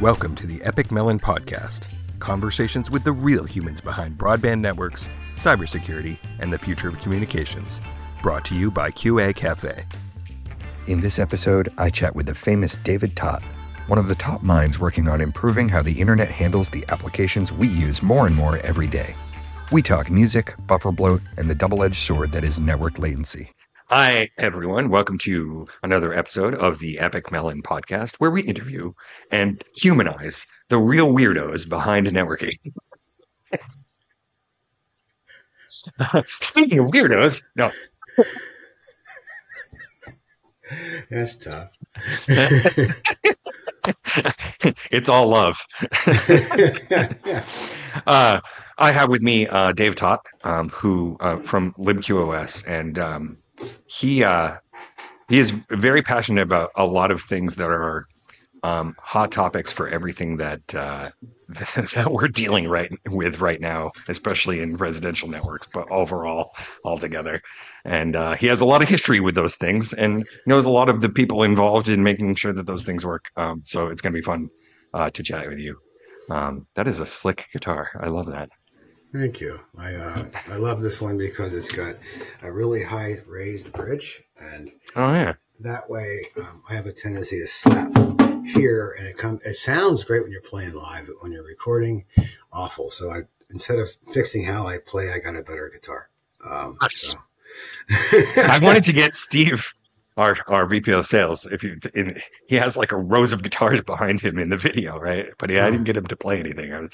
Welcome to the Epik Mellon podcast, conversations with the real humans behind broadband networks, cybersecurity, and the future of communications. Brought to you by QA Cafe. In this episode, I chat with the famous Dave Taht, one of the top minds working on improving how the internet handles the applications we use more and more every day. We talk music, buffer bloat, and the double-edged sword that is network latency. Hi, everyone. Welcome to another episode of the Epik Mellon podcast, where we interview and humanize the real weirdos behind networking. Speaking of weirdos, no. That's tough. It's all love. I have with me Dave Taht, who from LibreQoS, and he is very passionate about a lot of things that are hot topics for everything that that we're dealing with right now, especially in residential networks, but overall, altogether. And he has a lot of history with those things and knows a lot of the people involved in making sure that those things work. So it's going to be fun to chat with you. That is a slick guitar. I love that. Thank you. I love this one because it's got a really high raised bridge, and that way I have a tendency to slap here, and it sounds great when you're playing live, but when you're recording, awful. So instead of fixing how I play, I got a better guitar. Nice. I wanted to get Steve, our VP of sales, he has like a rows of guitars behind him in the video, right? But I didn't get him to play anything.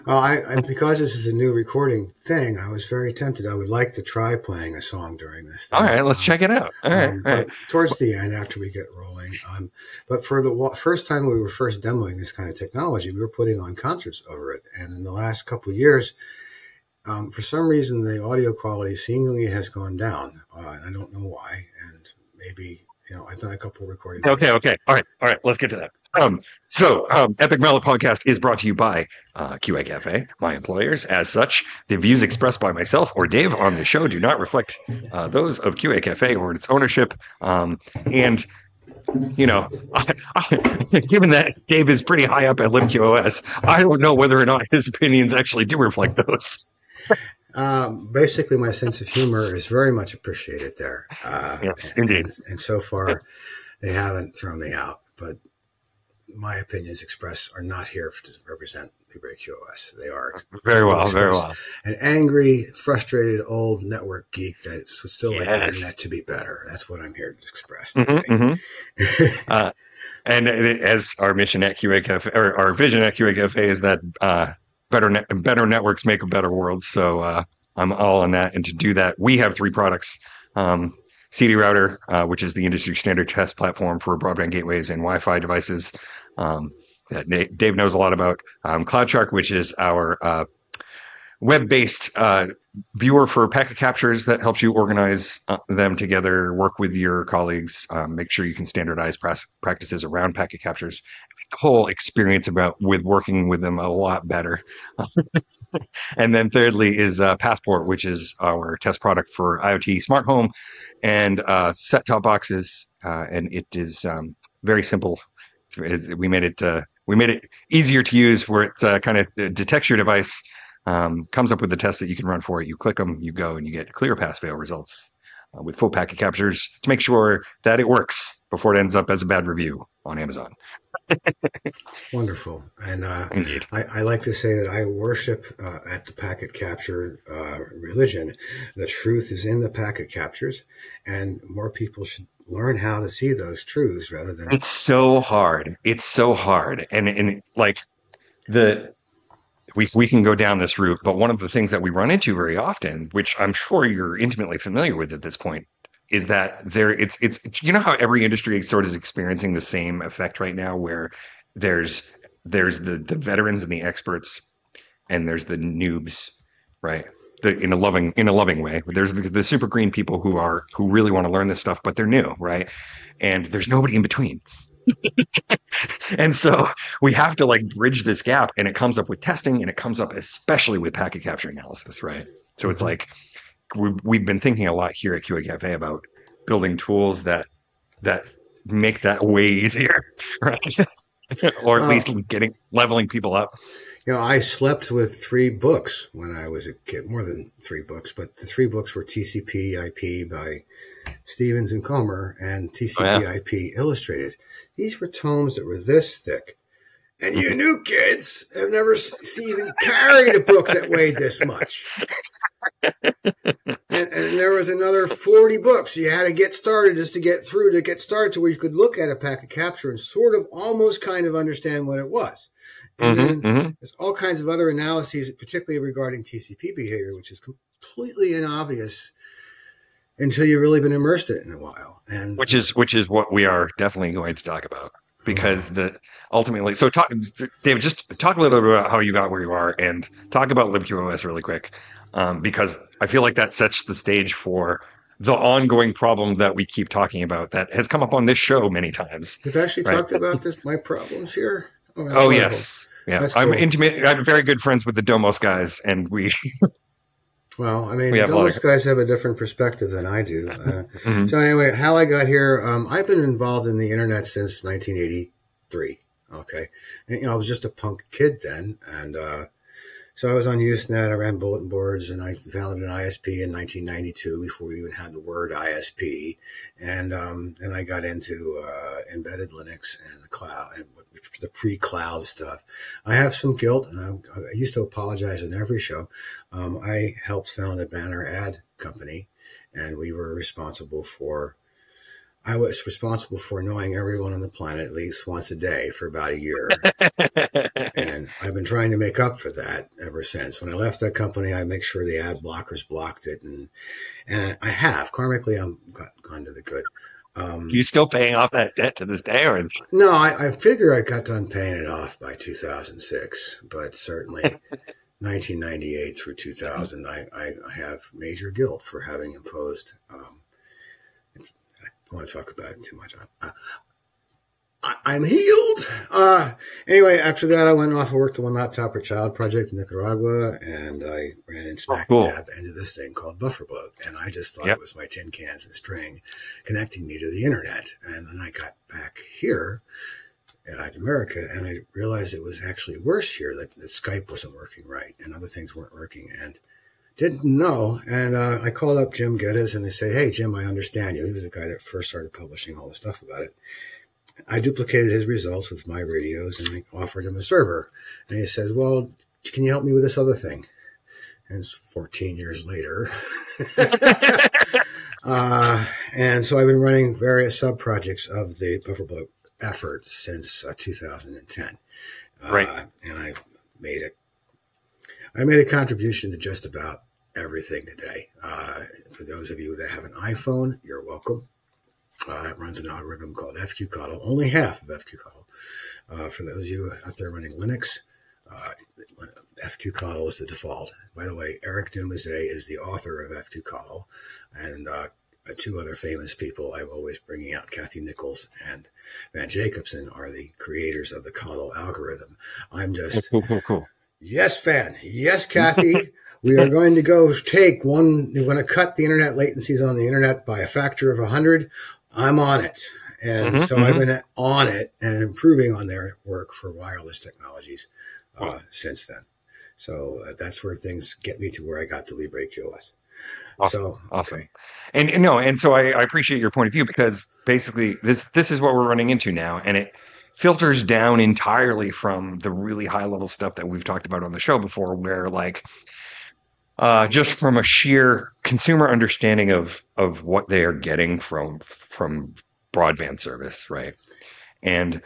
Well, because this is a new recording thing, I was very tempted. I would like to try playing a song during this thing. All right, let's check it out. All right. But towards the end, after we get rolling. But for the first time we were first demoing this kind of technology, we were putting on concerts over it. And in the last couple of years, for some reason, the audio quality seemingly has gone down. And I don't know why. And maybe, I've done a couple of recordings. Okay. All right. Let's get to that. Epik Mellon podcast is brought to you by QA Cafe, my employers. As such, the views expressed by myself or Dave on the show do not reflect those of QA Cafe or its ownership. And given that Dave is pretty high up at LibreQoS, I don't know whether or not his opinions actually do reflect those. Basically, my sense of humor is very much appreciated there. Yes, indeed. And so far, they haven't thrown me out. But my opinions expressed are not here to represent LibreQoS. They are very well. An angry, frustrated old network geek that would still like the internet to be better. That's what I'm here to express. And as our mission at QA Cafe, or our vision at QA Cafe, is that better networks make a better world. So I'm all on that. And to do that, we have 3 products. CD Router, which is the industry standard test platform for broadband gateways and Wi-Fi devices that Dave knows a lot about. CloudShark, which is our web-based viewer for packet captures that helps you organize them together, work with your colleagues, make sure you can standardize practices around packet captures. The whole experience with working with them a lot better. And then thirdly is Passport, which is our test product for IoT smart home and set-top boxes. And it is very simple. We made it easier to use, where it kind of detects your device, comes up with the test that you can run for it. You click them, you go, and you get clear pass-fail results with full packet captures to make sure that it works before it ends up as a bad review on Amazon. Wonderful. And indeed. I like to say that I worship at the packet capture religion. The truth is in the packet captures, and more people should learn how to see those truths rather than... It's so hard. And like we can go down this route, but one of the things that we run into very often, which I'm sure you're intimately familiar with at this point, is that it's how every industry sort of is experiencing the same effect right now, where there's the veterans and the experts, and there's the noobs, right? In a loving way. There's the super green people who really want to learn this stuff, but they're new, right? And there's nobody in between. And so we have to bridge this gap, and it comes up with testing, and it comes up especially with packet capture analysis, right? So it's like we've been thinking a lot here at QA Cafe about building tools that make that way easier, right? or at least leveling people up. I slept with 3 books when I was a kid, more than 3 books, but the 3 books were TCP/IP by Stevens and Comer and TCP/IP Illustrated. These were tomes that were this thick. And you new kids have never even carried a book that weighed this much. And there was another 40 books. You had to get started just to get started to where you could look at a packet capture and sort of almost kind of understand what it was. And then there's all kinds of other analyses, particularly regarding TCP behavior, which is completely obvious until you've really been immersed in it in a while. And which is what we are definitely going to talk about, because ultimately, so David, just talk a little bit about how you got where you are, and talk about LibreQoS really quick, because I feel like that sets the stage for the ongoing problem that we keep talking about that has come up on this show many times. We've actually talked about my problems here. Oh yes. Yeah, I'm intimate. I'm very good friends with the Domos guys, and we. Well, I mean, the Domos guys have a different perspective than I do. So anyway, how I got here, I've been involved in the internet since 1983. Okay, and I was just a punk kid then, and so I was on Usenet. I ran bulletin boards, and I founded an ISP in 1992 before we even had the word ISP, and then I got into embedded Linux and the cloud and the pre-cloud stuff. I have some guilt, and I used to apologize in every show. I helped found a banner ad company, and I was responsible for annoying everyone on the planet at least once a day for about a year. And I've been trying to make up for that ever since. When I left that company, I make sure the ad blockers blocked it. And I have. Karmically, I'm gone to the good. You still paying off that debt to this day? Or No, I figure I got done paying it off by 2006. But certainly 1998 through 2000, I have major guilt for having imposed I don't want to talk about it too much. I'm healed. Anyway, after that, I went off and worked on One Laptop Per Child project in Nicaragua, and I ran in smack dab into this thing called bufferbloat. And I just thought it was my tin cans and string connecting me to the internet. And then I got back here in America, and I realized it was actually worse here, that Skype wasn't working right and other things weren't working. And didn't know, and I called up Jim Geddes, and they say, "Hey, Jim, I understand you." He was the guy that first started publishing all the stuff about it. I duplicated his results with my radios, and I offered him a server. And he says, "Well, can you help me with this other thing?" And it's 14 years later. And so I've been running various sub-projects of the bufferbloat effort since 2010. Right. And I made a contribution to just about everything today. For those of you that have an iPhone, you're welcome. It runs an algorithm called FQCoddle, only half of FQCoddle. For those of you out there running Linux, FQCoddle is the default. By the way, Eric Dumazet is the author of FQCoddle, and 2 other famous people I'm always bringing out, Kathy Nichols and Van Jacobson, are the creators of the Coddle algorithm. I'm just... Cool. Yes, Van. Yes, Kathy. We are going to we're going to cut the internet latencies on the internet by a factor of 100. I'm on it. And I've been on it and improving on their work for wireless technologies since then. So that's where things get me to where I got to LibreQoS. Awesome. Okay. And so I appreciate your point of view, because basically this is what we're running into now, and it filters down entirely from the really high level stuff that we've talked about on the show before, where just from a sheer consumer understanding of what they are getting from broadband service, right? And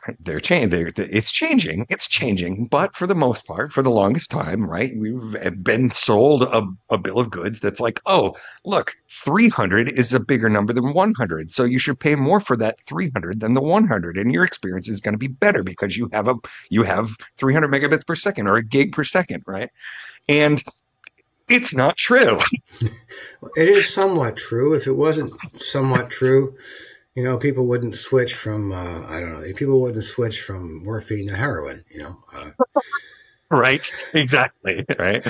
it's changing, but for the most part, for the longest time, right, we've been sold a bill of goods that's like, oh, look, 300 is a bigger number than 100, so you should pay more for that 300 than the 100, and your experience is going to be better because you have 300 megabits per second or a gig per second, right? And it's not true. It is somewhat true. If it wasn't somewhat true, people wouldn't switch from, people wouldn't switch from morphine to heroin, Right. Exactly. Right.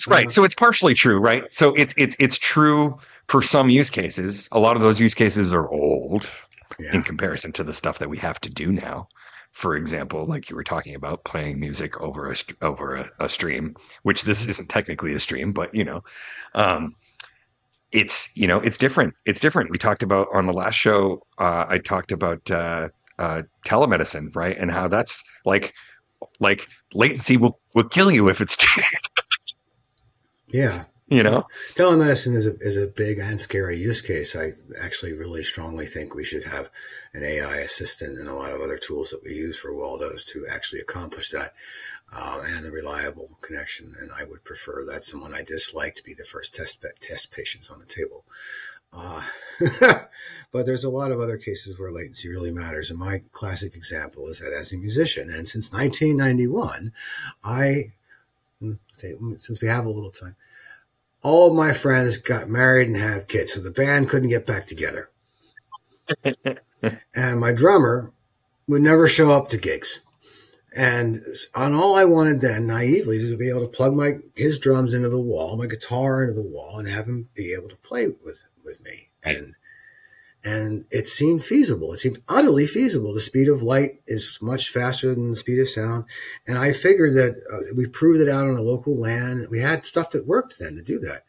Right. So it's partially true, right? So it's true for some use cases. A lot of those use cases are old. in comparison to the stuff that we have to do now. For example, like you were talking about playing music over a stream, which this isn't technically a stream, but it's different. It's different. We talked about on the last show. I talked about telemedicine, right, and how that's like latency will kill you if it's yeah. So telemedicine is a big and scary use case. I actually really strongly think we should have an AI assistant and a lot of other tools that we use for Waldos to actually accomplish that, and a reliable connection. And I would prefer that someone I dislike to be the first test patients on the table. But there's a lot of other cases where latency really matters. And my classic example is that as a musician, and since 1991, since we have a little time, all of my friends got married and have kids, so the band couldn't get back together. And my drummer would never show up to gigs. And all I wanted then, naively, was to be able to plug his drums into the wall, my guitar into the wall, and have him be able to play with me. And it seemed feasible. It seemed utterly feasible. The speed of light is much faster than the speed of sound. And I figured that we proved it out on a local LAN. We had stuff that worked then to do that.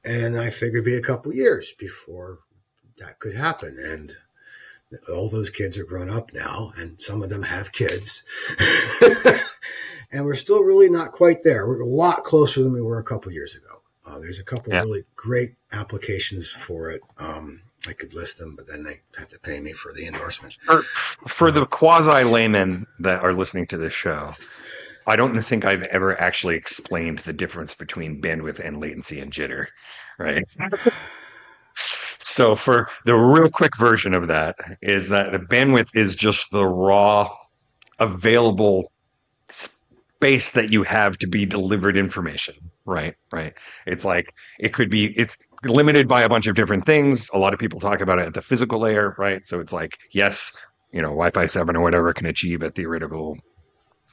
And I figured it'd be a couple years before that could happen. And all those kids are grown up now, and some of them have kids. And we're still really not quite there. We're a lot closer than we were a couple years ago. There's a couple really great applications for it. I could list them, but then they have to pay me for the endorsement. For the quasi-laymen that are listening to this show, I don't think I've ever actually explained the difference between bandwidth and latency and jitter, right? So for the real quick version of that is that the bandwidth is just the raw available space that you have to be delivered information, right? It's like, it's limited by a bunch of different things. A lot of people talk about it at the physical layer, right? So it's like, yes, Wi-Fi 7 or whatever can achieve a theoretical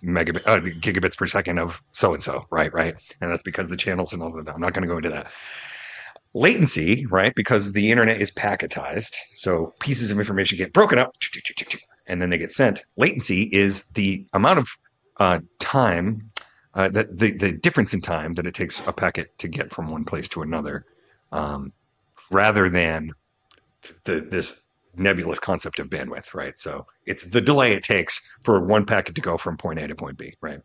gigabits per second of so-and-so, right? And that's because the channels and all of that. I'm not going to go into that. Latency, right? Because the internet is packetized. So pieces of information get broken up and then they get sent. Latency is the amount of time, the difference in time that it takes a packet to get from one place to another, rather than this nebulous concept of bandwidth, right? So it's the delay it takes for one packet to go from point A to point B, right?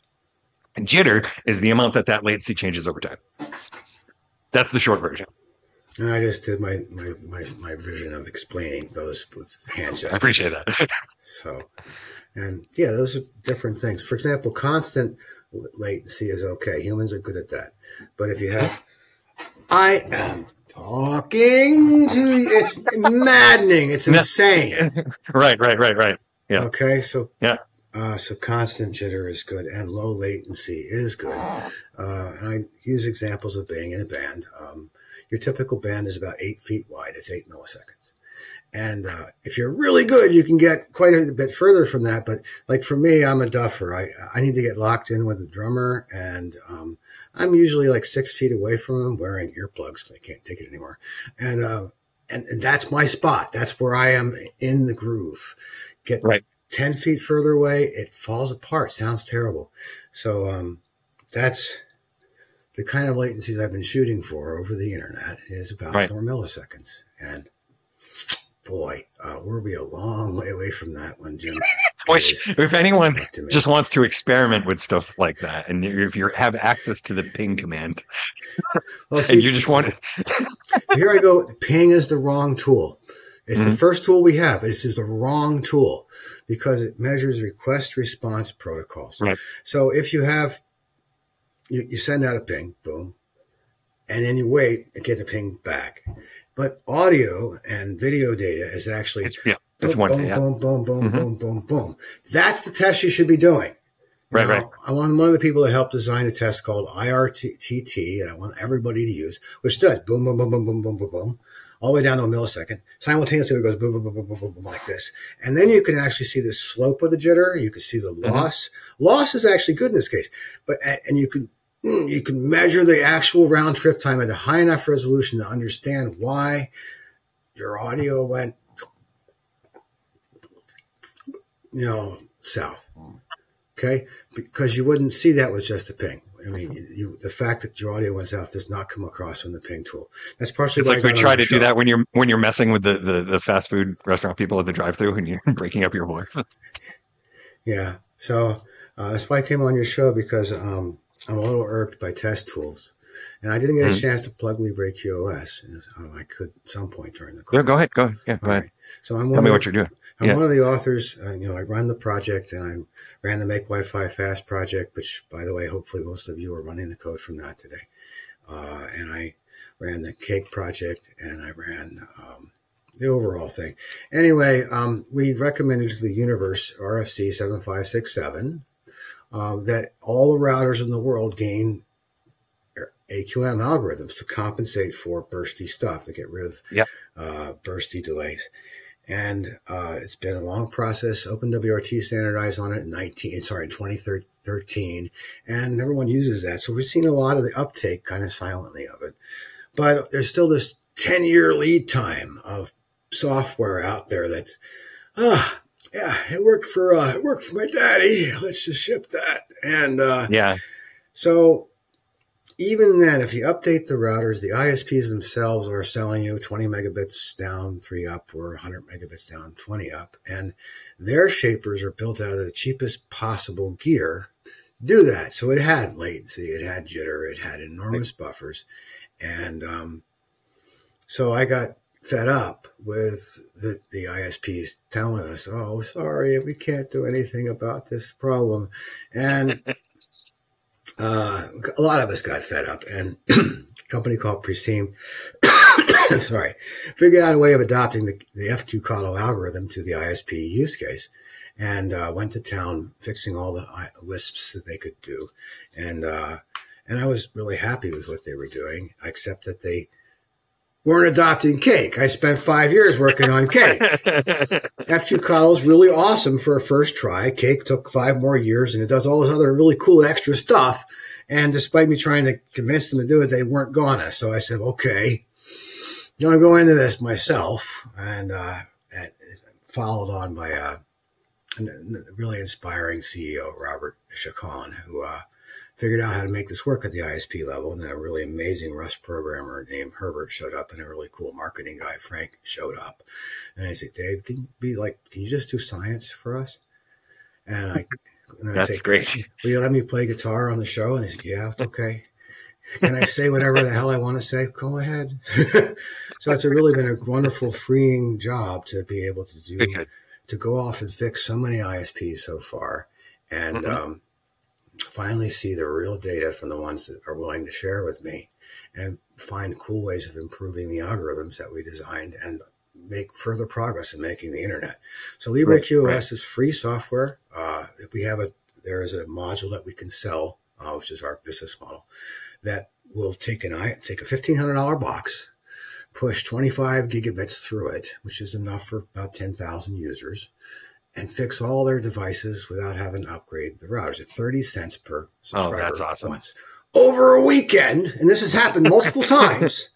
And jitter is the amount that latency changes over time. That's the short version. And I just did my vision of explaining those with hand gestures. I appreciate that. So, and yeah, those are different things. For example, constant latency is okay. Humans are good at that. But if you have, I am talking to you. It's maddening. It's insane. Right. Yeah. Okay. So, yeah. So constant jitter is good, and low latency is good. And I use examples of being in a band. Your typical band is about 8 feet wide. It's 8 milliseconds. And if you're really good, you can get quite a bit further from that. But like for me, I'm a duffer. I need to get locked in with the drummer, and I'm usually like 6 feet away from him, wearing earplugs because I can't take it anymore. And that's my spot. That's where I am in the groove. Get 10 feet further away, it falls apart. Sounds terrible. So that's the kind of latencies I've been shooting for over the internet is about 4 milliseconds. And boy, we'll be a long way away from that one, Jim. Which, if anyone just wants to experiment with stuff like that, and if you have access to the ping command, and you just want to... Here I go. Ping is the wrong tool. It's the first tool we have. This is the wrong tool because it measures request response protocols. Right. So if you have, you send out a ping, boom, and then you wait and get the ping back. But audio and video data is actually boom, boom, boom. That's the test you should be doing. Right. I'm one of the people that helped design a test called IRTT, and I want everybody to use, which does boom, boom, boom, boom, boom, boom, boom, boom, all the way down to a millisecond. Simultaneously, it goes boom, boom, boom, boom, boom, boom, boom, like this. And then you can actually see the slope of the jitter. You can see the loss. Loss is actually good in this case, and you can measure the actual round trip time at a high enough resolution to understand why your audio went south. Okay, because you wouldn't see that with just a ping. I mean, the fact that your audio went south does not come across from the ping tool. That's partially it's why like we try to do that when you're messing with the fast food restaurant people at the drive-thru and you're breaking up your voice. Yeah, so that's why I came on your show, because I'm a little irked by test tools, and I didn't get a chance to plug LibreQoS. I could at some point during the call. Yeah, go ahead. Yeah, go ahead. Right. So tell me what you're doing. I'm one of the authors. I run the project, and I ran the Make Wi-Fi Fast project, which, by the way, hopefully most of you are running the code from that today. And I ran the Cake project, and I ran the overall thing. Anyway, we recommended to the universe RFC 7567 that all the routers in the world gain AQM algorithms to compensate for bursty stuff, to get rid of bursty delays. And it's been a long process. OpenWRT standardized on it in 2013, and everyone uses that. So we've seen a lot of the uptake kind of silently of it. But there's still this 10-year lead time of software out there that's, it worked for my daddy. Let's just ship that. And so even then, if you update the routers, the ISPs themselves are selling you 20 megabits down, 3 up, or 100 megabits down, 20 up. And their shapers are built out of the cheapest possible gear to do that. So it had latency, it had jitter, it had enormous buffers. And so I got fed up with the ISPs telling us, oh, sorry, we can't do anything about this problem. And a lot of us got fed up, and a company called Preseam, figured out a way of adopting the FQCODL algorithm to the ISP use case, and went to town fixing all the WISPs that they could do. And I was really happy with what they were doing, except that they weren't adopting Cake. I spent 5 years working on Cake. FQCODL is really awesome for a first try. Cake took 5 more years, and it does all this other really cool extra stuff. And despite me trying to convince them to do it, they weren't gonna. So I said, okay, I'm going to go into this myself. And followed on by a really inspiring CEO, Robert Chacon, who figured out how to make this work at the ISP level. And then a really amazing Rust programmer named Herbert showed up, and a really cool marketing guy, Frank, showed up. And I said, Dave, can you just do science for us? And that's say, great. Will you let me play guitar on the show? And they said, yeah, it's okay. Can I say whatever the hell I want to say? Go ahead. So it's really been a wonderful, freeing job to be able to do, to go off and fix so many ISPs so far. And, finally see the real data from the ones that are willing to share with me, and find cool ways of improving the algorithms that we designed, and make further progress in making the internet. So LibreQoS is free software. There is a module that we can sell, which is our business model, that will take a $1,500 box, push 25 gigabits through it, which is enough for about 10,000 users, and fix all their devices without having to upgrade the routers at 30 cents per subscriber. Oh, that's awesome. Once. Over a weekend, and this has happened multiple times,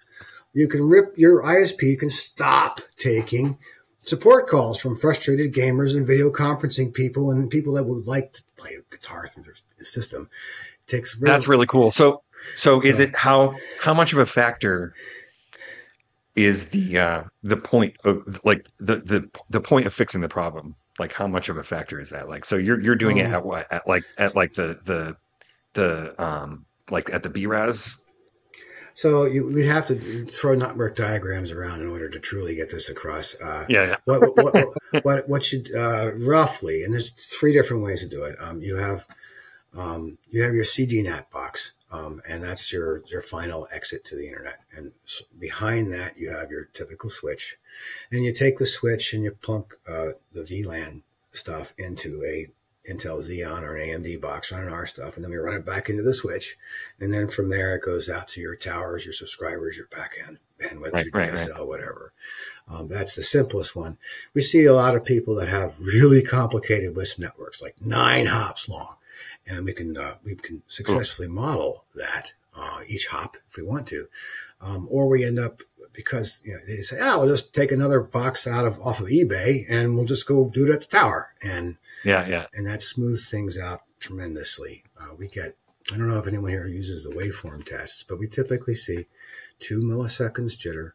you can your ISP can stop taking support calls from frustrated gamers and video conferencing people, and people that would like to play a guitar through their system. That's really cool. So is it how much of a factor is the point of, like, the point of fixing the problem? Like, how much of a factor is that? Like, so you're doing it at what? At like the like at the BRAS? So we'd have to throw network diagrams around in order to truly get this across. What should roughly, and there's 3 different ways to do it. You have your CDNAT box, and that's your final exit to the internet. And behind that, you have your typical switch. And you take the switch and you plunk the VLAN stuff into a Intel Xeon or an AMD box running our stuff, and then we run it back into the switch. And then from there, it goes out to your towers, your subscribers, your backend bandwidth, your DSL, whatever. That's the simplest one. We see a lot of people that have really complicated WISP networks, like 9 hops long. And we can successfully model that, each hop if we want to. Or we end up because they say, we'll just take another box off of eBay and we'll just go do it at the tower. And and that smooths things out tremendously. I don't know if anyone here uses the waveform tests, but we typically see 2 milliseconds jitter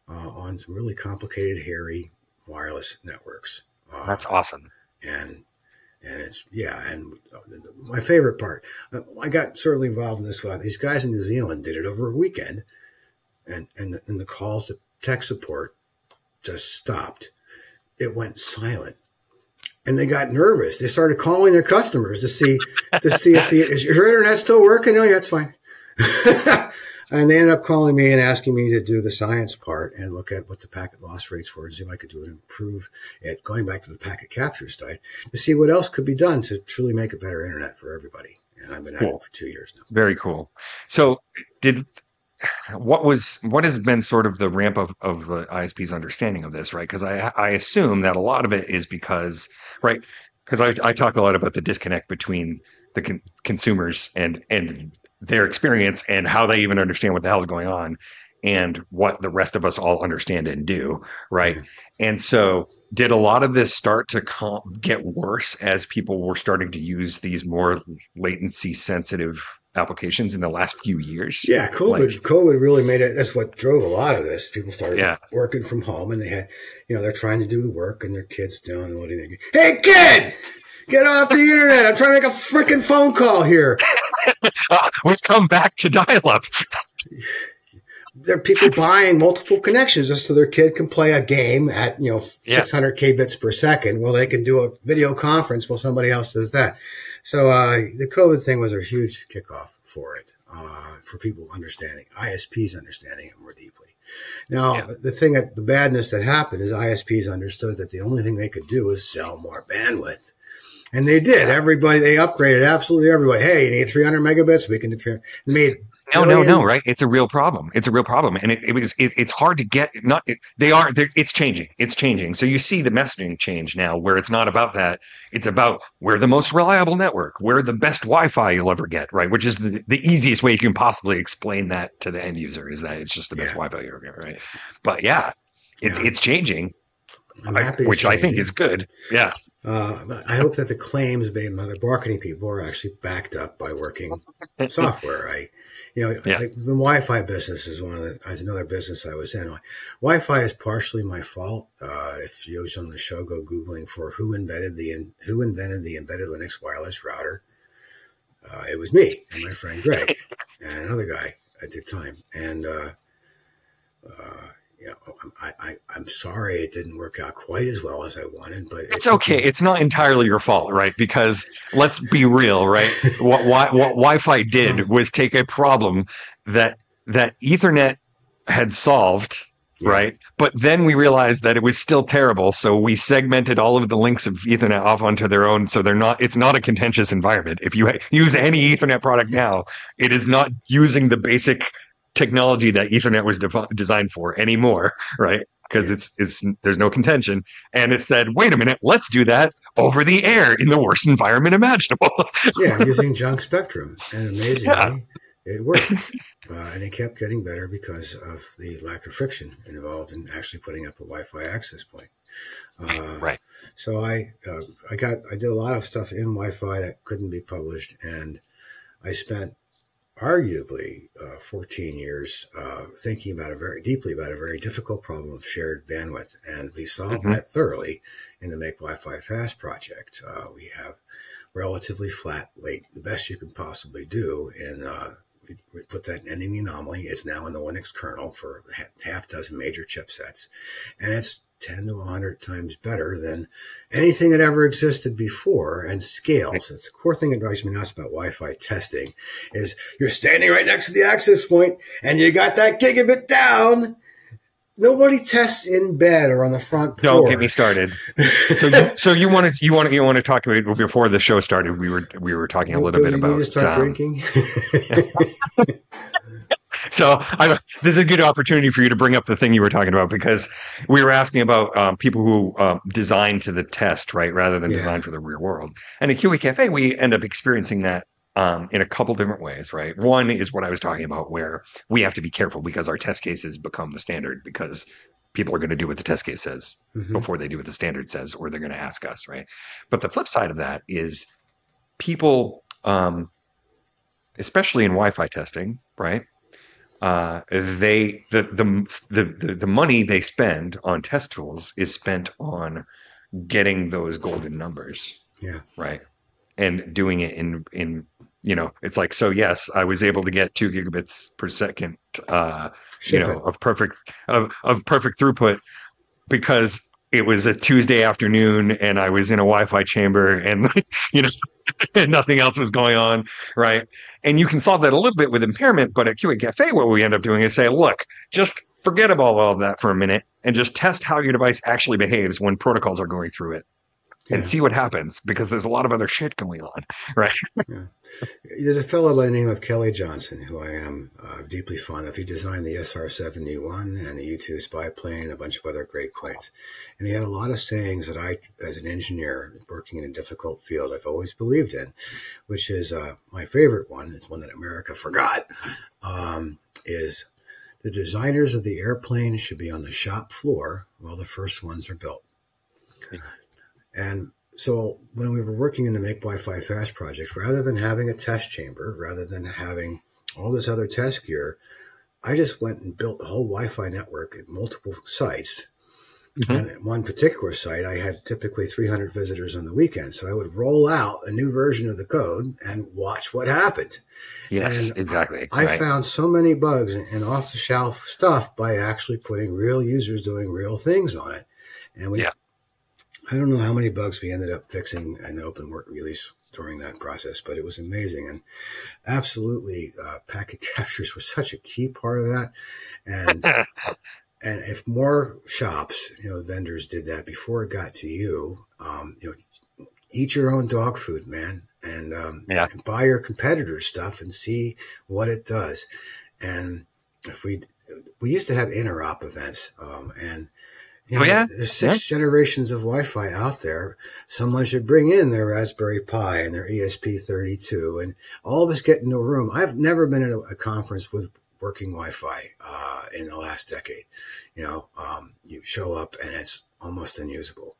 on some really complicated, hairy wireless networks. That's awesome. And it's, and my favorite part, I got certainly involved in this. These guys in New Zealand did it over a weekend, and the calls to tech support just stopped. It went silent. And they got nervous. They started calling their customers to see if is your internet still working? Oh, yeah, it's fine. And they ended up calling me and asking me to do the science part and look at what the packet loss rates were and see if I could do it and improve it, going back to the packet capture side, to see what else could be done to truly make a better internet for everybody. And I've been at it for 2 years now. Very cool. So what has been sort of the ramp of the ISP's understanding of this, right? Because I assume that a lot of it is because I talk a lot about the disconnect between the consumers and their experience and how they even understand what the hell is going on and what the rest of us all understand and do, right? And so did a lot of this start to get worse as people were starting to use these more latency sensitive applications in the last few years? Yeah, COVID really made it. That's what drove a lot of this. People started working from home, and they had, they're trying to do work, and their kids doing what do they do? Hey, kid, get off the internet! I'm trying to make a freaking phone call here. We've come back to dial-up. There are people buying multiple connections just so their kid can play a game at 600 kbits per second. Well, they can do a video conference while somebody else does that. So the COVID thing was a huge kickoff for it, for people understanding, ISPs understanding it more deeply. Now, the badness that happened is ISPs understood that the only thing they could do is sell more bandwidth. And they did. Everybody, they upgraded absolutely everybody. Hey, you need 300 megabits? We can do 300. No, right? It's a real problem. It's a real problem. And it's hard to get, it's changing. It's changing. So you see the messaging change now where it's not about that. It's about we're the most reliable network. We're the best Wi-Fi you'll ever get, right? Which is the easiest way you can possibly explain that to the end user is that it's just the best Wi-Fi you'll ever get, right? But it's changing. I'm happy, which I think is good. Yeah. I hope that the claims made by the marketing people are actually backed up by working software. The Wi-Fi business is another business I was in. Wi-Fi is partially my fault. If you was on the show, go Googling for who invented the embedded Linux wireless router. It was me and my friend Greg and another guy at the time. And, I'm sorry it didn't work out quite as well as I wanted, but it's okay. It's not entirely your fault, right? Because let's be real, right? What Wi-Fi did was take a problem that Ethernet had solved, right? But then we realized that it was still terrible, so we segmented all of the links of Ethernet off onto their own, so it's not a contentious environment. If you use any Ethernet product now, it is not using the basic technology that Ethernet was designed for anymore, right? Because there's no contention. And it said, wait a minute, let's do that over the air in the worst environment imaginable. Using junk spectrum. And amazingly, it worked. And it kept getting better because of the lack of friction involved in actually putting up a Wi-Fi access point. Right. So I did a lot of stuff in Wi-Fi that couldn't be published, and I spent arguably 14 years thinking deeply about a very difficult problem of shared bandwidth. And we solved that thoroughly in the Make Wi-Fi Fast project. We have relatively flat late, the best you can possibly do. And we put that ending the anomaly. It's now in the Linux kernel for half dozen major chipsets. And it's 10 to 100 times better than anything that ever existed before, and scales. It's the core thing that drives me nuts about Wi-Fi testing is you're standing right next to the access point and you got that gigabit down. Nobody tests in bed or on the front porch. Don't get me started. So you want to talk about, before the show started, we were talking a little bit about. You start drinking. So this is a good opportunity for you to bring up the thing you were talking about, because we were asking about people who design to the test, right, rather than design for the real world. And at QE Cafe, we end up experiencing that in a couple different ways, right? One is what I was talking about, where we have to be careful because our test cases become the standard because people are going to do what the test case says before they do what the standard says, or they're going to ask us, right? But the flip side of that is people, especially in Wi-Fi testing, right? The money they spend on test tools is spent on getting those golden numbers, right? And doing it in it's like, so yes, I was able to get 2 gigabits per second, of perfect throughput because it was a Tuesday afternoon and I was in a Wi-Fi chamber and and nothing else was going on, right? And you can solve that a little bit with impairment, but at QA Cafe, what we end up doing is say, look, just forget about all of that for a minute and just test how your device actually behaves when protocols are going through it. And see what happens, because there's a lot of other shit going on, right? There's a fellow by the name of Kelly Johnson, who I am deeply fond of. He designed the SR-71 and the U-2 spy plane and a bunch of other great planes. And he had a lot of sayings that I, as an engineer working in a difficult field, I've always believed in, which is my favorite one, is one that America forgot, is the designers of the airplane should be on the shop floor while the first ones are built. And so when we were working in the Make Wi-Fi Fast project, rather than having a test chamber, rather than having all this other test gear, I just went and built the whole Wi-Fi network at multiple sites. And at one particular site, I had typically 300 visitors on the weekend. So I would roll out a new version of the code and watch what happened. Yes, and exactly. I found so many bugs and off-the-shelf stuff by actually putting real users doing real things on it. And I don't know how many bugs we ended up fixing in the open work release during that process, but it was amazing. And absolutely, packet captures was such a key part of that. And and if more shops, vendors did that before it got to you, eat your own dog food, man, and buy your competitors' stuff and see what it does. And if we used to have interop events, and there's 6 generations of Wi-Fi out there. Someone should bring in their Raspberry Pi and their ESP32, and all of us get into a room. I've never been at a conference with working Wi-Fi in the last decade. You show up and it's almost unusable.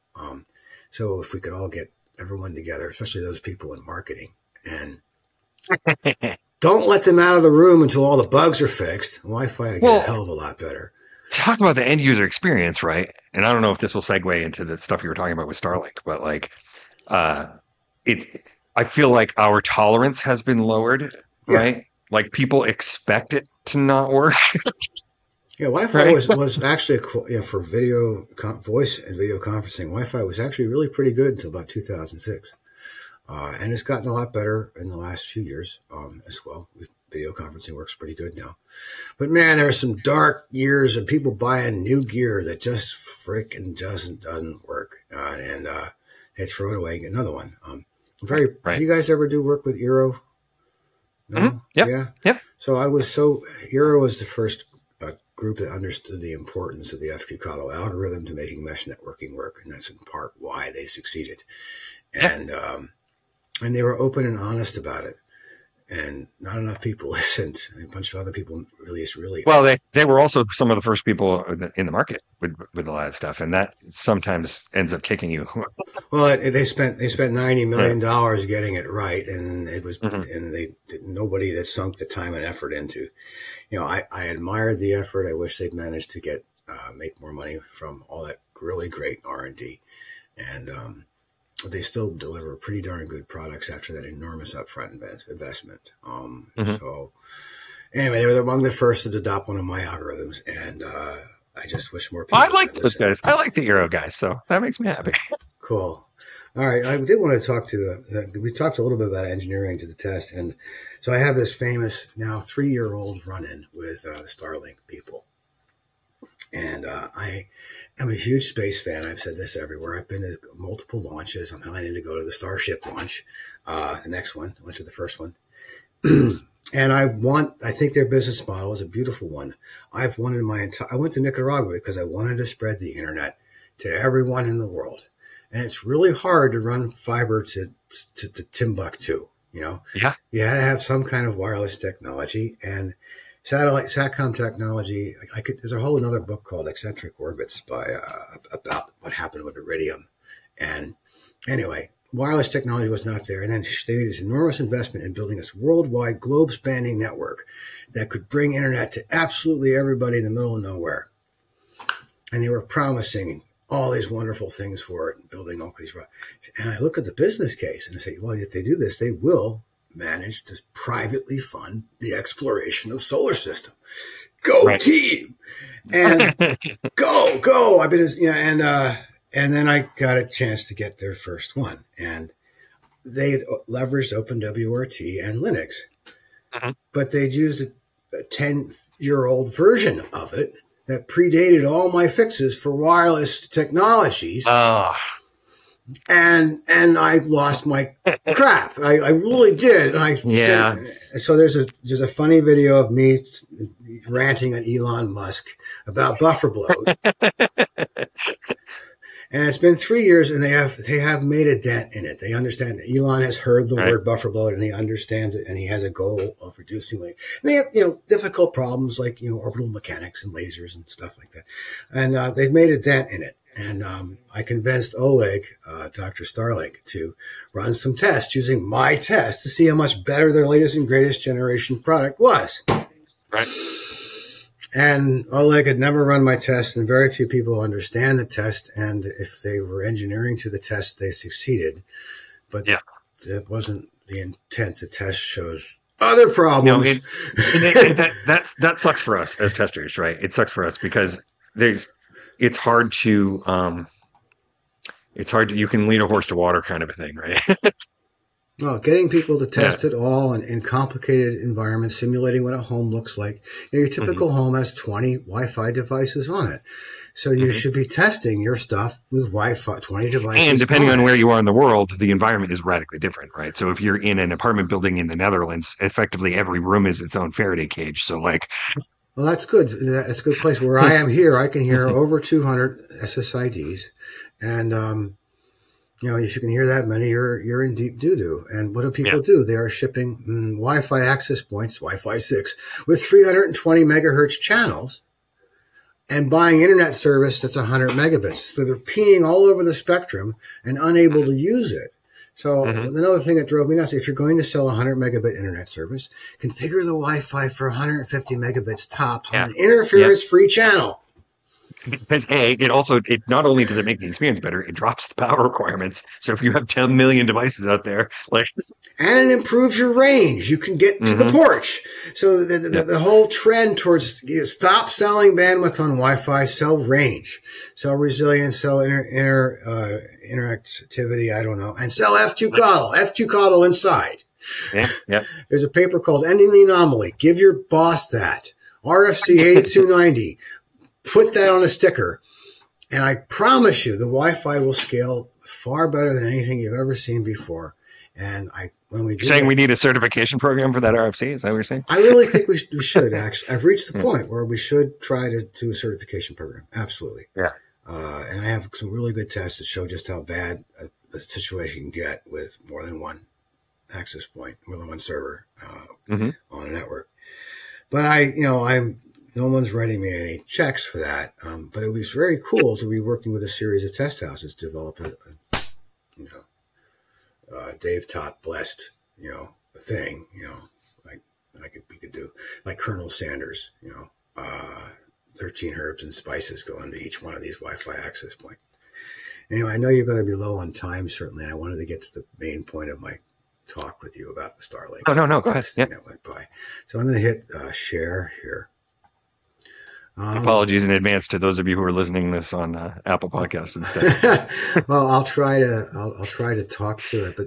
So if we could all get everyone together, especially those people in marketing, and don't let them out of the room until all the bugs are fixed, Wi-Fi would get a hell of a lot better. Talk about the end user experience, right? And I don't know if this will segue into the stuff you were talking about with Starlink, but I feel like our tolerance has been lowered, right? Like people expect it to not work. Wi-Fi was actually for voice and video conferencing. Wi-Fi was actually really pretty good until about 2006, and it's gotten a lot better in the last few years as well. Video conferencing works pretty good now. But man, there are some dark years of people buying new gear that just freaking doesn't work. And they throw it away and get another one. Do you guys ever do work with Eero? No? Yep. So Eero was the first group that understood the importance of the FQCODL algorithm to making mesh networking work. And that's in part why they succeeded. And they were open and honest about it. And not enough people listened. A bunch of other people really. Well, they were also some of the first people in the market with a lot of stuff, and that sometimes ends up kicking you. Well, they spent $90 million getting it right, and it was and nobody that sunk the time and effort into. I admired the effort. I wish they'd managed to make more money from all that really great R&D, and they still deliver pretty darn good products after that enormous upfront investment. So anyway, they were among the first to adopt one of my algorithms, and I just wish more people. I like those guys. I like the Eero guys, so that makes me happy. Cool. All right, I did want to talk we talked a little bit about engineering to the test, and so I have this famous now 3-year-old run-in with the Starlink people. And I am a huge space fan. I've said this everywhere. I've been to multiple launches. I'm planning to go to the Starship launch, the next one. I went to the first one. And I think their business model is a beautiful one. I went to Nicaragua because I wanted to spread the internet to everyone in the world. And it's really hard to run fiber to Timbuktu. Yeah. You had to have some kind of wireless technology, and SATCOM technology. There's a whole another book called Eccentric Orbits about what happened with Iridium. And anyway, wireless technology was not there. And then they made this enormous investment in building this worldwide globe-spanning network that could bring internet to absolutely everybody in the middle of nowhere. And they were promising all these wonderful things for it, and building all these. And I look at the business case and I say, well, if they do this, they will manage to privately fund the exploration of solar system. Go team! And go! I've been, and then I got a chance to get their first one, and they leveraged OpenWRT and Linux, but they'd used a 10-year-old version of it that predated all my fixes for wireless technologies. And I lost my crap. I really did. And so there's a funny video of me ranting at Elon Musk about bufferbloat. And it's been 3 years, and they have made a dent in it. They understand that Elon has heard the word bufferbloat, and he understands it, and he has a goal of reducing it. And they have, difficult problems like, orbital mechanics and lasers and stuff like that. And they've made a dent in it. And I convinced Oleg, Dr. Starlink, to run some tests using my test to see how much better their latest and greatest generation product was. Right. And Oleg had never run my test, and very few people understand the test. And if they were engineering to the test, they succeeded. But it wasn't the intent. The test shows other problems. That sucks for us as testers, right? It sucks for us because it's hard to you can lead a horse to water kind of a thing, right? Well, getting people to test it all in complicated environments, simulating what a home looks like. Your typical home has 20 Wi-Fi devices on it. So you should be testing your stuff with Wi-Fi, 20 devices. And depending on where you are in the world, the environment is radically different, right? So if you're in an apartment building in the Netherlands, effectively every room is its own Faraday cage. So well, that's good. That's a good place. Where I am here, I can hear over 200 SSIDs. And, if you can hear that many, you're in deep doo-doo. And what do people do? They are shipping Wi-Fi access points, Wi-Fi 6, with 320 megahertz channels and buying internet service that's 100 megabits. So they're peeing all over the spectrum and unable to use it. So another thing that drove me nuts, if you're going to sell a 100 megabit internet service, configure the Wi-Fi for 150 megabits tops on an interference-free channel. Because it not only does it make the experience better, it drops the power requirements. So if you have 10 million devices out there, and it improves your range, you can get to the porch. So the whole trend towards stop selling bandwidth on Wi-Fi, sell range, sell resilience, sell interactivity. I don't know, and sell FQCODL inside. Yeah. There's a paper called Ending the Anomaly. Give your boss that RFC 8290. Put that on a sticker, and I promise you the Wi-Fi will scale far better than anything you've ever seen before. And we need a certification program for that RFC? Is that what you're saying? I really think we should, actually. I've reached the point where we should try to do a certification program. Absolutely. Yeah. And I have some really good tests that show just how bad a situation can get with more than one access point, more than one server on a network. But no one's writing me any checks for that. But it was very cool to be working with a series of test houses to develop Dave Taht blessed, a thing, we could do like Colonel Sanders, 13 herbs and spices go into each one of these Wi-Fi access points. Anyway, I know you're going to be low on time, certainly. And I wanted to get to the main point of my talk with you about the Starlink. Oh, no, go ahead. That went by. So I'm going to hit share here. Apologies in advance to those of you who are listening to this on Apple Podcasts instead. Well, I'll try to talk to it. But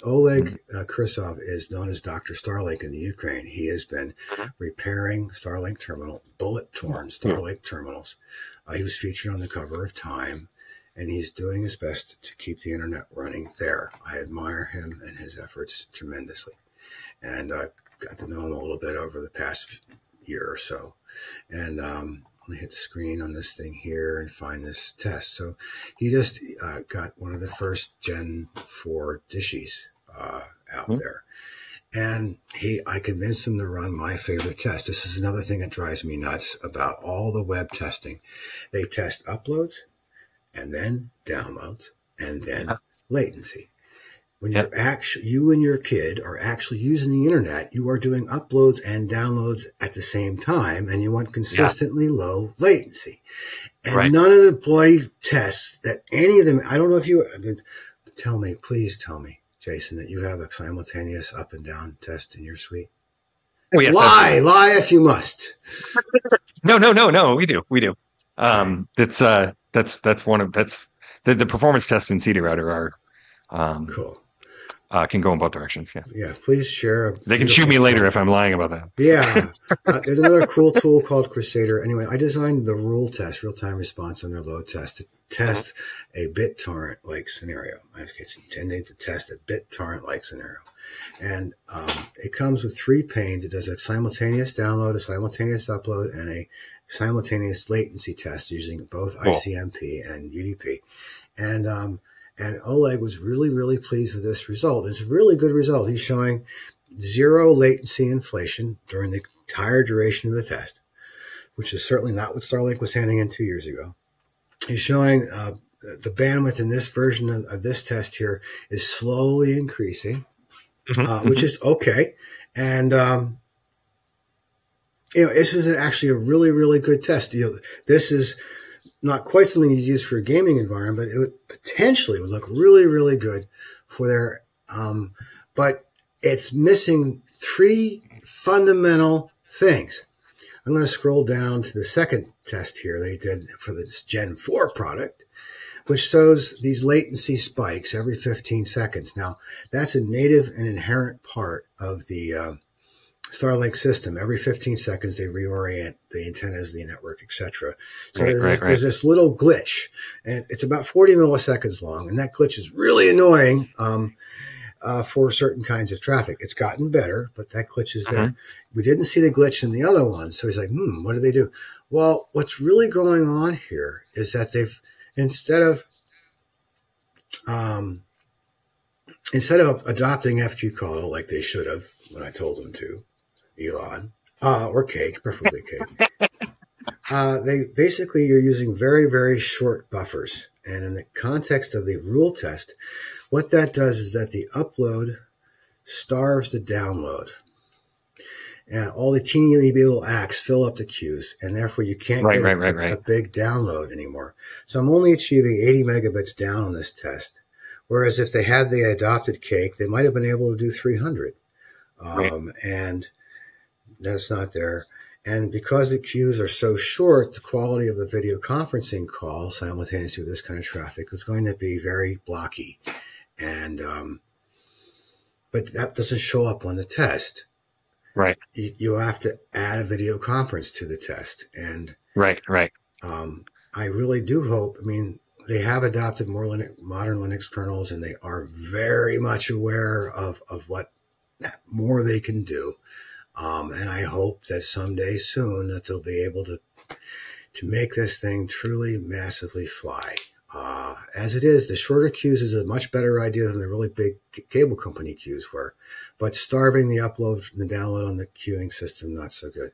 Oleg Krysov is known as Dr. Starlink in the Ukraine. He has been repairing Starlink bullet-torn Starlink terminals. He was featured on the cover of Time, and he's doing his best to keep the internet running there. I admire him and his efforts tremendously, and I got to know him a little bit over the past year or so. And let me hit the screen on this thing here and find this test. So he just got one of the first Gen 4 dishes out there. And I convinced him to run my favorite test. This is another thing that drives me nuts about all the web testing. They test uploads and then downloads and then latency. When you and your kid are actually using the internet, you are doing uploads and downloads at the same time, and you want consistently low latency. And none of the bloody tests that any of them, I don't know if you, please tell me, Jason, that you have a simultaneous up and down test in your suite. Oh, yes, lie if you must. No, we do. That's the performance tests in CD Router are cool. Can go in both directions. Yeah. Please share. They can shoot me later if I'm lying about that. Yeah. There's another cool tool called Crusader. Anyway, I designed the rule test, real-time response under load test, to test a BitTorrent-like scenario. It's intended to test a BitTorrent-like scenario. And it comes with 3 panes. It does a simultaneous download, a simultaneous upload, and a simultaneous latency test using both ICMP and UDP. And Oleg was really, really pleased with this result. It's a really good result. He's showing 0 latency inflation during the entire duration of the test, which is certainly not what Starlink was handing in 2 years ago. He's showing the bandwidth in this version of this test here is slowly increasing, which is okay. And, this is actually a really, really good test. This is not quite something you use for a gaming environment, but it would potentially look really, really good for their, but it's missing 3 fundamental things. I'm going to scroll down to the second test here they did for this Gen 4 product, which shows these latency spikes every 15 seconds. Now, that's a native and inherent part of the Starlink system. Every 15 seconds, they reorient the antennas, the network, etc. So there's this little glitch, and it's about 40 milliseconds long, and that glitch is really annoying for certain kinds of traffic. It's gotten better, but that glitch is there. We didn't see the glitch in the other one, so he's like, what do they do? Well, what's really going on here is that they've, instead of adopting FQCall like they should have when I told them to, Elon, or Cake, preferably Cake. They basically, you're using very, very short buffers. And in the context of the rule test, what that does is that the upload starves the download. And all the teeny little acts fill up the queues, and therefore you can't get a big download anymore. So I'm only achieving 80 megabits down on this test. Whereas if they had the adopted Cake, they might have been able to do 300. And that's not there. And because the queues are so short, the quality of the video conferencing call simultaneously with this kind of traffic is going to be very blocky. And but that doesn't show up on the test. You have to add a video conference to the test. And I really do hope, they have adopted more modern Linux kernels, and they are very much aware of what more they can do. And I hope that someday soon that they'll be able to make this thing truly massively fly. As it is, the shorter queues is a much better idea than the really big cable company queues were. But starving the upload and the download on the queuing system, not so good.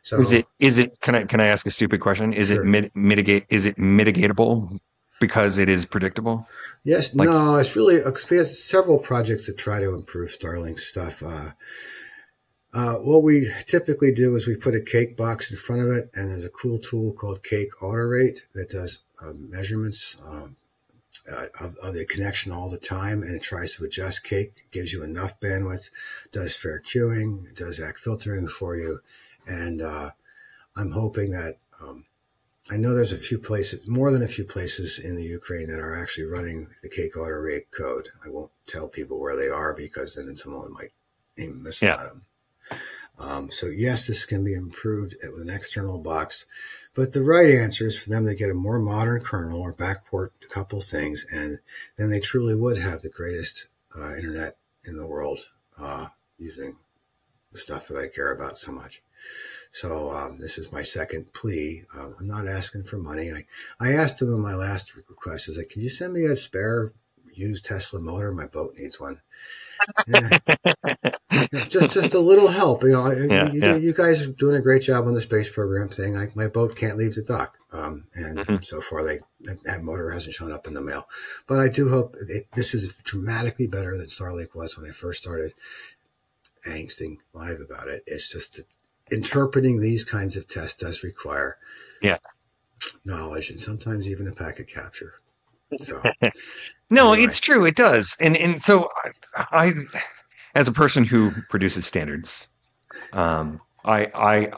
So is it? Can I ask a stupid question? Is it mitigatable because it is predictable? Yes. No, it's really, we have several projects that try to improve Starlink stuff. What we typically do is we put a Cake box in front of it, and there's a cool tool called Cake Autorate that does measurements of the connection all the time, and it tries to adjust Cake, gives you enough bandwidth, does fair queuing, does ACK filtering for you, and I'm hoping that I know there's a few places, more than a few places in the Ukraine that are actually running the Cake Autorate code. I won't tell people where they are because then someone might even misled them. So yes, this can be improved with an external box, but the right answer is for them to get a more modern kernel or backport a couple things, and then they truly would have the greatest internet in the world using the stuff that I care about so much. So this is my second plea. I'm not asking for money. I asked them in my last request, is like, can you send me a spare used Tesla motor? My boat needs one. Yeah. Just a little help. You guys are doing a great job on the space program thing. My boat can't leave the dock, and so far that motor hasn't shown up in the mail. But I do hope this is dramatically better than Starlink was when I first started angsting live about it. It's just interpreting these kinds of tests does require knowledge and sometimes even a packet capture. So no, anyway. It's true. It does. And so I as a person who produces standards, I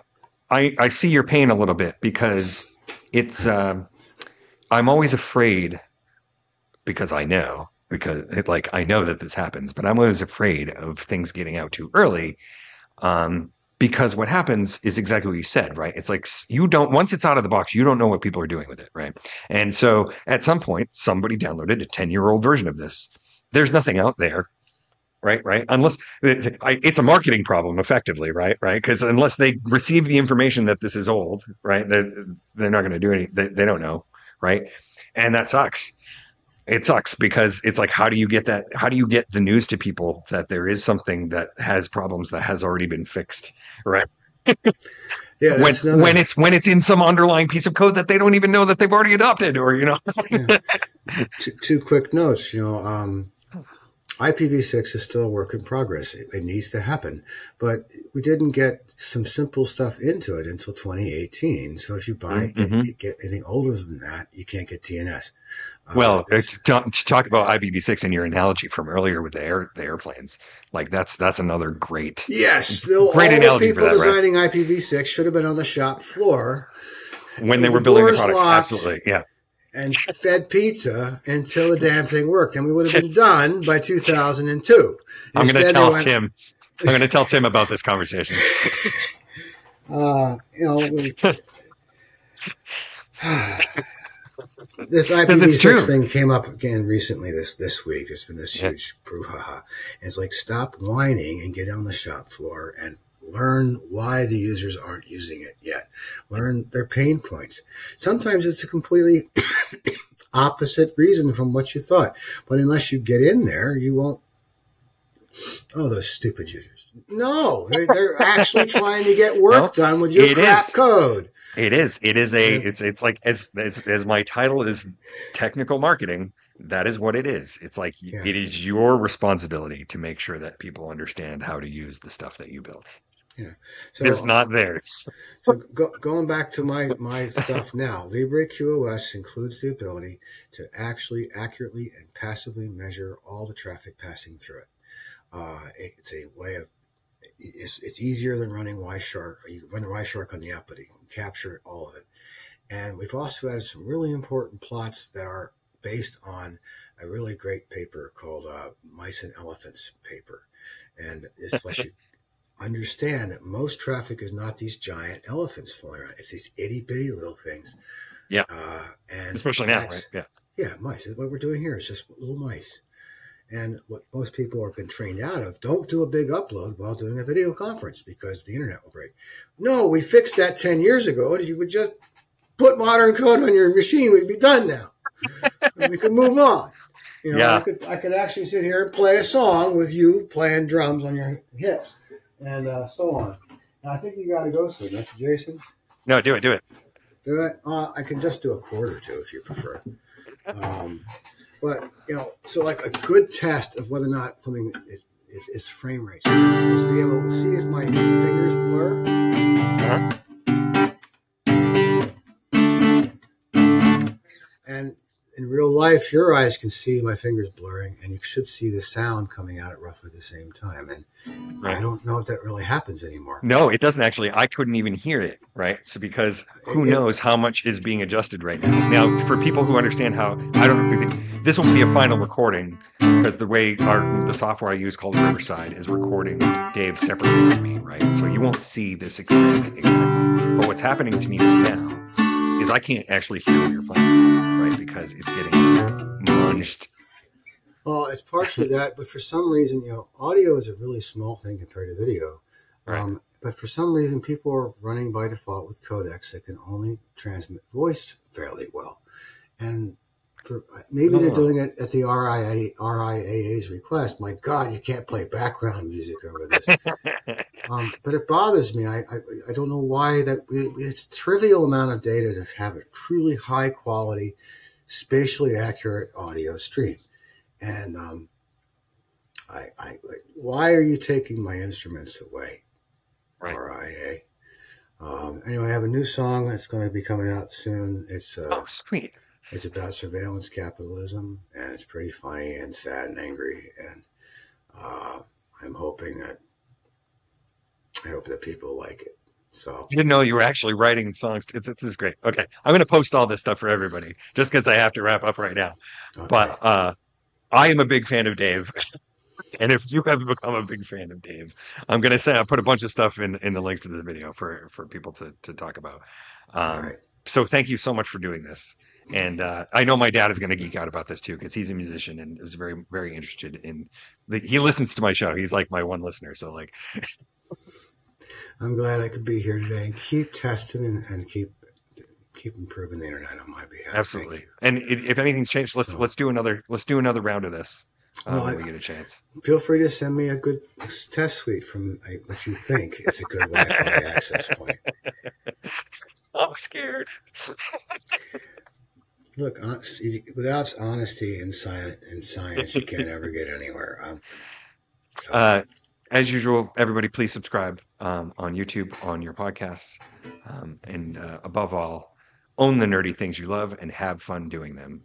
see your pain a little bit because it's I'm always afraid because I know that this happens, but I'm always afraid of things getting out too early. Because what happens is exactly what you said, right? It's like once it's out of the box, you don't know what people are doing with it, right? And so at some point, somebody downloaded a 10-year-old version of this. There's nothing out there, right? Unless it's a marketing problem, effectively, right? Because unless they receive the information that this is old, right, they're not going to do anything. They don't know, right? And that sucks. It sucks because it's like, how do you get that? How do you get the news to people that there is something that has problems that has already been fixed, right? Yeah, when it's in some underlying piece of code that they don't even know that they've already adopted, or Yeah. Two quick notes. IPv6 is still a work in progress. It needs to happen, but we didn't get some simple stuff into it until 2018. So if you buy get anything older than that, you can't get DNS. Well, to talk about IPv6 and your analogy from earlier with the airplanes, like that's another great great analogy for that. People designing IPv6 should have been on the shop floor when they were building the products. Absolutely, yeah. And fed pizza until the damn thing worked, and we would have been done by 2002. I'm going to tell Tim. I'm going to tell Tim about this conversation. This IPv6 thing came up again recently this week. There's been this huge brouhaha. And it's like, stop whining and get on the shop floor and learn why the users aren't using it yet. Learn their pain points. Sometimes it's a completely opposite reason from what you thought. But unless you get in there, you won't. Oh, those stupid users. No, they're actually trying to get work done with your crap code. It is. It's like as my title is technical marketing. That is what it is. It's like it is your responsibility to make sure that people understand how to use the stuff that you built. Yeah, so it's not theirs. So going back to my stuff now, LibreQoS includes the ability to actually accurately and passively measure all the traffic passing through it. It's a way of it's easier than running Wireshark. You run Wireshark on the app, but it can capture all of it. And we've also added some really important plots that are based on a really great paper called Mice and Elephants paper. And this lets you understand that most traffic is not these giant elephants flying around. It's these itty bitty little things. Yeah. And especially now, right? Yeah. Yeah, mice. What we're doing here is just little mice. And what most people have been trained out of, don't do a big upload while doing a video conference because the internet will break. No, we fixed that 10 years ago. And if you would just put modern code on your machine, we'd be done now. And we could move on. I could actually sit here and play a song with you playing drums on your hips and so on. Now, I think you got to go soon, don't you, Jason? No, do it. Do it? I can just do a chord or two if you prefer. But, so like a good test of whether or not something is frame rate. So is to be able to see if my fingers blur. And in real life, your eyes can see my fingers blurring, and you should see the sound coming out at roughly the same time. And I don't know if that really happens anymore. No, it doesn't actually. I couldn't even hear it, right? So because who knows how much is being adjusted right now. Now, for people who understand how, this will be a final recording because the way the software I use called Riverside is recording Dave separately from me, right? So you won't see this exactly. But what's happening to me right now is I can't actually hear what you're playing, right? Because it's getting munged. Well, it's partially that, but for some reason, audio is a really small thing compared to video. Right. But for some reason, people are running by default with codecs that can only transmit voice fairly well. And maybe they're doing it at the RIAA's request. My God, you can't play background music over this. But it bothers me. I don't know why it's a trivial amount of data to have a truly high quality, spatially accurate audio stream. And why are you taking my instruments away? Right. RIA. Anyway, I have a new song that's going to be coming out soon. It's sweet. It's about surveillance capitalism, and it's pretty funny and sad and angry. And I'm hoping that people like it. So you didn't know you were actually writing songs. This is great. Okay, I'm going to post all this stuff for everybody, just because I have to wrap up right now. Okay. But I am a big fan of Dave. And if you have become a big fan of Dave, I'm going to say I put a bunch of stuff in the links to this video for people to talk about. Right. So thank you so much for doing this. And I know my dad is going to geek out about this too, because he's a musician and is very, very interested in he listens to my show. He's like my one listener. So like, I'm glad I could be here today and keep testing and keep improving the internet on my behalf. Absolutely. And if anything's changed, let's do another round of this. When we get a chance. Feel free to send me a good test suite from what you think is a good Wi-Fi access point. I'm scared. Look, without honesty in science, you can't ever get anywhere. As usual, everybody, please subscribe on YouTube, on your podcasts, and above all, own the nerdy things you love and have fun doing them.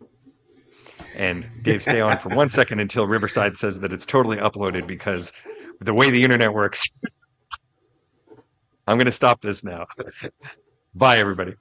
And Dave, stay on for 1 second until Riverside says that it's totally uploaded, because the way the internet works, I'm going to stop this now. Bye, everybody.